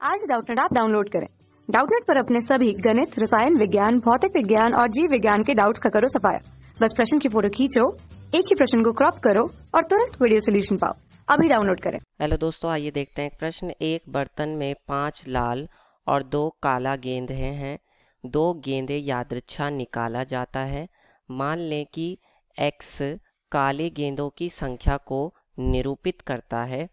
आज Doubtnut app download करें। Doubtnut पर अपने सभी गणित, रसायन विज्ञान, भौतिक विज्ञान और जीव विज्ञान के डाउट्स का करो सफाया। बस प्रश्न की फोटो खींचो, एक ही प्रश्न को क्रॉप करो और तुरंत वीडियो सोल्यूशन पाओ। अभी डाउनलोड करें। हेलो दोस्तों, आइए देखते हैं एक प्रश्न। एक बर्तन में 5 लाल और 2 काला गेंद हैं। 2 गेंदें यादृच्छा निकाला जाता है। मान लें कि x काले गेंदों की संख्या को निरूपित करता है,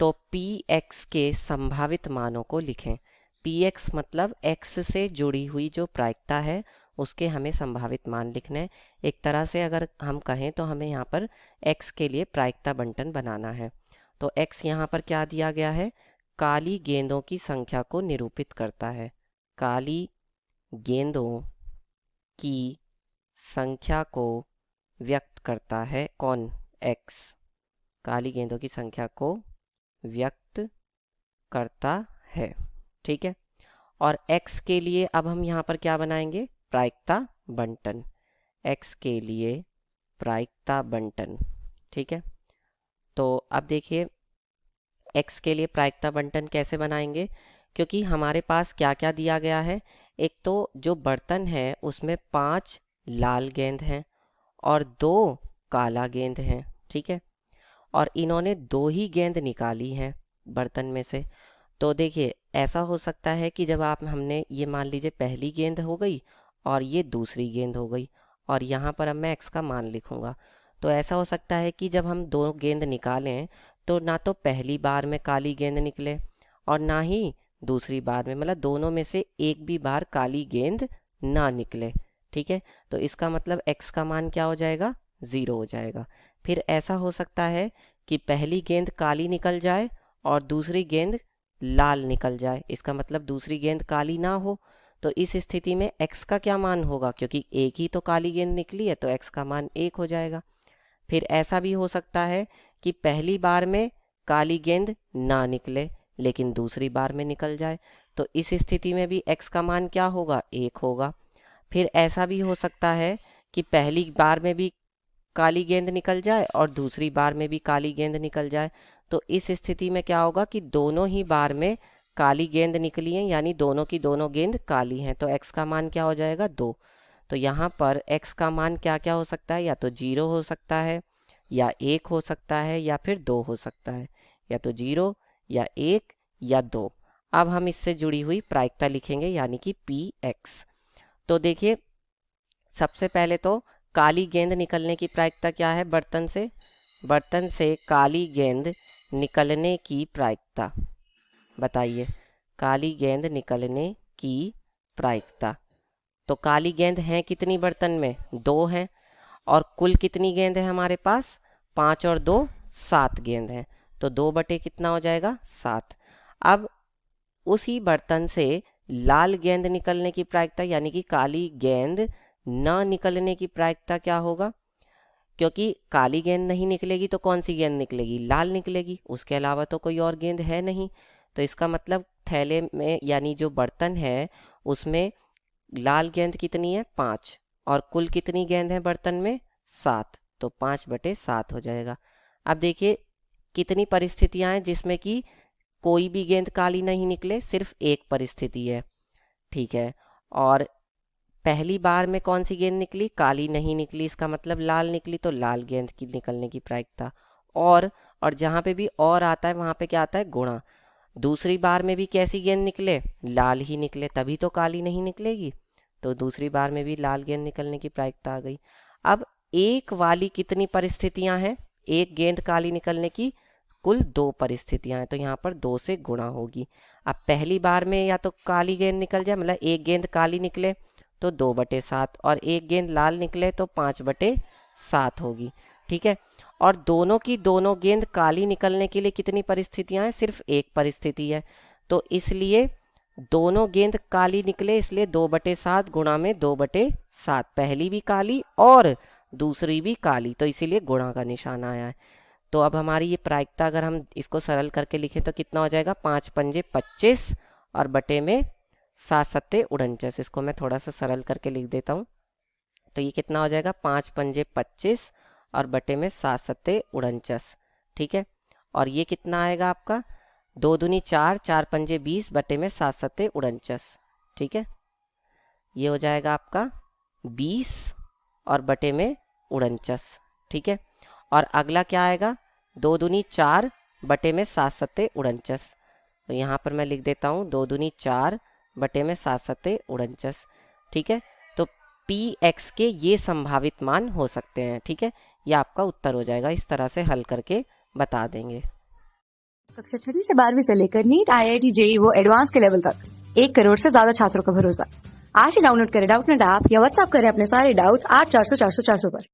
तो px के संभावित मानों को लिखें। px मतलब x से जुड़ी हुई जो प्रायिकता है उसके हमें संभावित मान लिखने हैं। एक तरह से अगर हम कहें तो हमें यहाँ पर x के लिए प्रायिकता बंटन बनाना है। तो x यहाँ पर क्या दिया गया है? काली गेंदों की संख्या को निरूपित करता है। काली गेंदों की संख्या को व्यक्त करता है कौन? x। काली गेंदों की संख्या को व्यक्त करता है, ठीक है। और x के लिए अब हम यहाँ पर क्या बनाएंगे? प्रायिकता बंटन। x के लिए प्रायिकता बंटन, ठीक है। तो अब देखिए x के लिए प्रायिकता बंटन कैसे बनाएंगे, क्योंकि हमारे पास क्या क्या दिया गया है। एक तो जो बर्तन है उसमें 5 लाल गेंद हैं और 2 काला गेंद हैं, ठीक है। और इन्होंने 2 ही गेंद निकाली हैं बर्तन में से। तो देखिए ऐसा हो सकता है कि जब हमने ये मान लीजिए पहली गेंद हो गई और ये दूसरी गेंद हो गई, और यहाँ पर अब मैं x का मान लिखूँगा। तो ऐसा हो सकता है कि जब हम 2 गेंद निकालें तो ना तो पहली बार में काली गेंद निकले और ना ही दूसरी बार में, मतलब दोनों में से एक भी बार काली गेंद ना निकले, ठीक है। तो इसका मतलब x का मान क्या हो जाएगा? 0 हो जाएगा। फिर ऐसा हो सकता है कि पहली गेंद काली निकल जाए और दूसरी गेंद लाल निकल जाए, इसका मतलब दूसरी गेंद काली ना हो। तो इस स्थिति में x का क्या मान होगा? क्योंकि एक ही तो काली गेंद निकली है तो x का मान 1 हो जाएगा। फिर ऐसा भी हो सकता है कि पहली बार में काली गेंद ना निकले लेकिन दूसरी बार में निकल जाए, तो इस स्थिति में भी x का मान क्या होगा? 1 होगा। फिर ऐसा भी हो सकता है कि पहली बार में भी काली गेंद निकल जाए और दूसरी बार में भी काली गेंद निकल जाए, तो इस स्थिति में क्या होगा कि दोनों ही बार में काली गेंद निकली हैं, यानी दोनों की दोनों गेंद काली हैं। तो x का मान क्या हो जाएगा? 2। तो यहाँ पर x का मान क्या क्या हो सकता है? या तो 0 हो सकता है, या 1 हो सकता है, या फिर 2 हो सकता है। या तो 0 या 1 या 2। अब हम इससे जुड़ी हुई प्रायिकता लिखेंगे, यानी कि px। तो देखिए सबसे पहले तो काली गेंद निकलने की प्रायिकता क्या है? बर्तन से काली गेंद निकलने की प्रायिकता बताइए। काली गेंद निकलने की प्रायिकता, तो काली गेंद हैं कितनी बर्तन में? 2 हैं। और कुल कितनी गेंद है हमारे पास? 5 और 2 7 गेंद हैं। तो 2 बटे कितना हो जाएगा? 7। अब उसी बर्तन से लाल गेंद निकलने की प्रायिकता, यानी कि काली गेंद न निकलने की प्रायिकता क्या होगा? क्योंकि काली गेंद नहीं निकलेगी तो कौन सी गेंद निकलेगी? लाल निकलेगी, उसके अलावा तो कोई और गेंद है नहीं। तो इसका मतलब थैले में, यानी जो बर्तन है उसमें लाल गेंद कितनी है? 5। और कुल कितनी गेंद है बर्तन में? 7। तो 5 बटे 7 हो जाएगा। अब देखिए कितनी परिस्थितियां हैं जिसमें कि कोई भी गेंद काली नहीं निकले, सिर्फ एक परिस्थिति है, ठीक है। और पहली बार में कौन सी गेंद निकली? काली नहीं निकली, इसका मतलब लाल निकली, तो लाल गेंद की निकलने की प्रायिकता। और जहाँ पे भी और आता है वहाँ पे क्या आता है? गुणा। दूसरी बार में भी कैसी गेंद निकले? लाल ही निकले, तभी तो काली नहीं निकलेगी। तो दूसरी बार में भी लाल गेंद निकलने की प्रायिकता आ गई। अब एक वाली कितनी परिस्थितियां हैं? एक गेंद काली निकलने की कुल 2 परिस्थितियां हैं, तो यहाँ पर 2 से गुणा होगी। अब पहली बार में या तो काली गेंद निकल जाए, मतलब एक गेंद काली निकले तो 2 बटे 7, और एक गेंद लाल निकले तो 5 बटे 7 होगी, ठीक है। और दोनों की दोनों गेंद काली निकलने के लिए कितनी परिस्थितियां हैं? सिर्फ एक परिस्थिति है। तो इसलिए दोनों गेंद काली निकले, इसलिए 2 बटे 7 गुणा में 2 बटे 7, पहली भी काली और दूसरी भी काली, तो इसीलिए गुणा का निशान आया है। तो अब हमारी ये प्रायिकता अगर हम इसको सरल करके लिखें तो कितना हो जाएगा? 5 पंजे 25 और बटे में 7 सत्ते 49। इसको मैं थोड़ा सा सरल करके लिख देता हूँ। तो ये कितना हो जाएगा? 5 पंजे 25 और बटे में 7 सत्ते 49, ठीक है। और ये कितना आएगा आपका? 2 दूनी 4, 4 पंजे 20 बटे में 7 सत्ते 49। ठीक है, ये हो जाएगा आपका 20 और बटे में 49। ठीक है, और अगला क्या आएगा, 2 दूनी 4 बटे में 7 सत्ते 49। तो यहाँ पर मैं लिख देता हूँ 2 दूनी 4 बटे में 7 सत्ते 49। ठीक है, तो पी एक्स के ये संभावित मान हो सकते हैं। ठीक है, ये आपका उत्तर हो जाएगा, इस तरह से हल करके बता देंगे। कक्षा 6वीं से 12वीं से लेकर नीट, IIT, JEE वो एडवांस के लेवल तक 1 करोड़ से ज्यादा छात्रों का भरोसा। आज ही डाउनलोड करें डाउटनेट ऐप या व्हाट्सएप करें अपने सारे डाउट्स 8400 400 400 पर।